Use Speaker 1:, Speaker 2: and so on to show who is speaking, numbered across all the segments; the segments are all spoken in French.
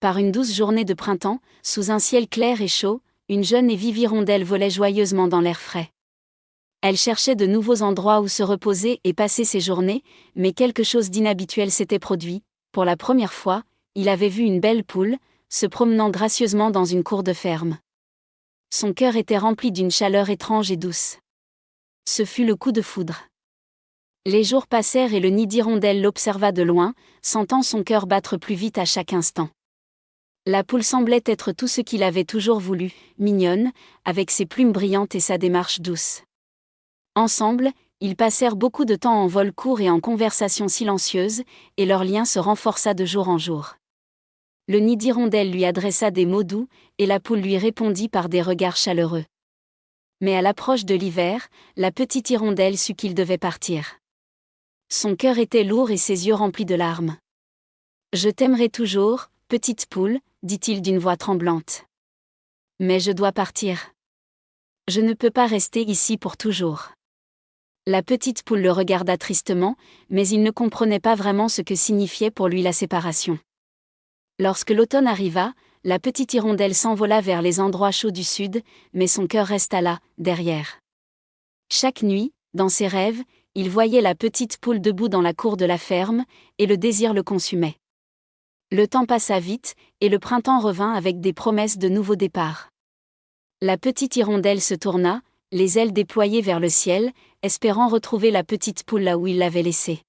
Speaker 1: Par une douce journée de printemps, sous un ciel clair et chaud, une jeune et vive hirondelle volait joyeusement dans l'air frais. Elle cherchait de nouveaux endroits où se reposer et passer ses journées, mais quelque chose d'inhabituel s'était produit. Pour la première fois, il avait vu une belle poule, se promenant gracieusement dans une cour de ferme. Son cœur était rempli d'une chaleur étrange et douce. Ce fut le coup de foudre. Les jours passèrent et le nid d'hirondelle l'observa de loin, sentant son cœur battre plus vite à chaque instant. La poule semblait être tout ce qu'il avait toujours voulu, mignonne, avec ses plumes brillantes et sa démarche douce. Ensemble, ils passèrent beaucoup de temps en vol court et en conversation silencieuse, et leur lien se renforça de jour en jour. Le nid d'hirondelle lui adressa des mots doux, et la poule lui répondit par des regards chaleureux. Mais à l'approche de l'hiver, la petite hirondelle sut qu'il devait partir. Son cœur était lourd et ses yeux remplis de larmes. « Je t'aimerai toujours, petite poule, dit-il d'une voix tremblante. Mais je dois partir. Je ne peux pas rester ici pour toujours. » La petite poule le regarda tristement, mais il ne comprenait pas vraiment ce que signifiait pour lui la séparation. Lorsque l'automne arriva, la petite hirondelle s'envola vers les endroits chauds du sud, mais son cœur resta là, derrière. Chaque nuit, dans ses rêves, il voyait la petite poule debout dans la cour de la ferme, et le désir le consumait. Le temps passa vite, et le printemps revint avec des promesses de nouveaux départs. La petite hirondelle se tourna, les ailes déployées vers le ciel, espérant retrouver la petite poule là où il l'avait laissée.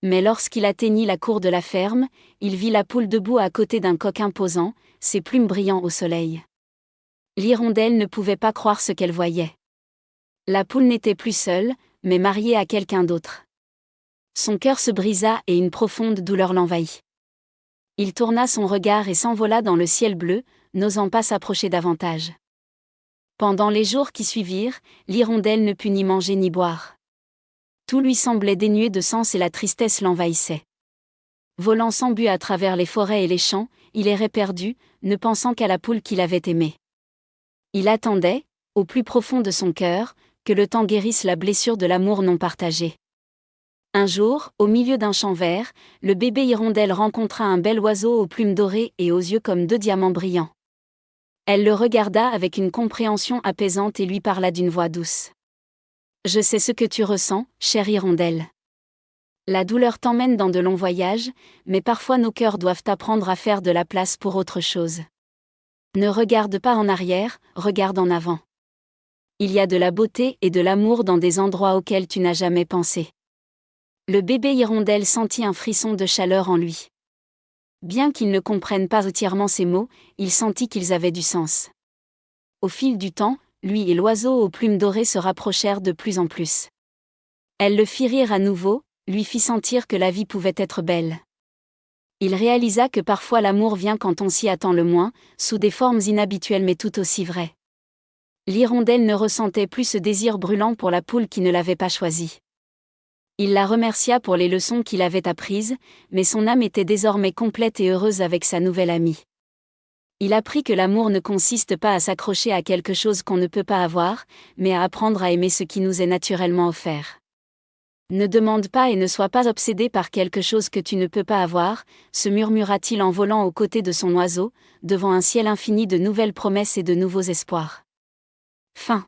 Speaker 1: Mais lorsqu'il atteignit la cour de la ferme, il vit la poule debout à côté d'un coq imposant, ses plumes brillant au soleil. L'hirondelle ne pouvait pas croire ce qu'elle voyait. La poule n'était plus seule, mais mariée à quelqu'un d'autre. Son cœur se brisa et une profonde douleur l'envahit. Il tourna son regard et s'envola dans le ciel bleu, n'osant pas s'approcher davantage. Pendant les jours qui suivirent, l'hirondelle ne put ni manger ni boire. Tout lui semblait dénué de sens et la tristesse l'envahissait. Volant sans but à travers les forêts et les champs, il errait perdu, ne pensant qu'à la poule qu'il avait aimée. Il attendait, au plus profond de son cœur, que le temps guérisse la blessure de l'amour non partagé. Un jour, au milieu d'un champ vert, le bébé hirondelle rencontra un bel oiseau aux plumes dorées et aux yeux comme deux diamants brillants. Elle le regarda avec une compréhension apaisante et lui parla d'une voix douce. « Je sais ce que tu ressens, chère hirondelle. La douleur t'emmène dans de longs voyages, mais parfois nos cœurs doivent apprendre à faire de la place pour autre chose. Ne regarde pas en arrière, regarde en avant. Il y a de la beauté et de l'amour dans des endroits auxquels tu n'as jamais pensé. » Le bébé hirondelle sentit un frisson de chaleur en lui. Bien qu'il ne comprenne pas entièrement ces mots, il sentit qu'ils avaient du sens. Au fil du temps, lui et l'oiseau aux plumes dorées se rapprochèrent de plus en plus. Elle le fit rire à nouveau, lui fit sentir que la vie pouvait être belle. Il réalisa que parfois l'amour vient quand on s'y attend le moins, sous des formes inhabituelles mais tout aussi vraies. L'hirondelle ne ressentait plus ce désir brûlant pour la poule qui ne l'avait pas choisie. Il la remercia pour les leçons qu'il avait apprises, mais son âme était désormais complète et heureuse avec sa nouvelle amie. Il apprit que l'amour ne consiste pas à s'accrocher à quelque chose qu'on ne peut pas avoir, mais à apprendre à aimer ce qui nous est naturellement offert. Ne demande pas et ne sois pas obsédé par quelque chose que tu ne peux pas avoir, se murmura-t-il en volant aux côtés de son oiseau, devant un ciel infini de nouvelles promesses et de nouveaux espoirs. Fin.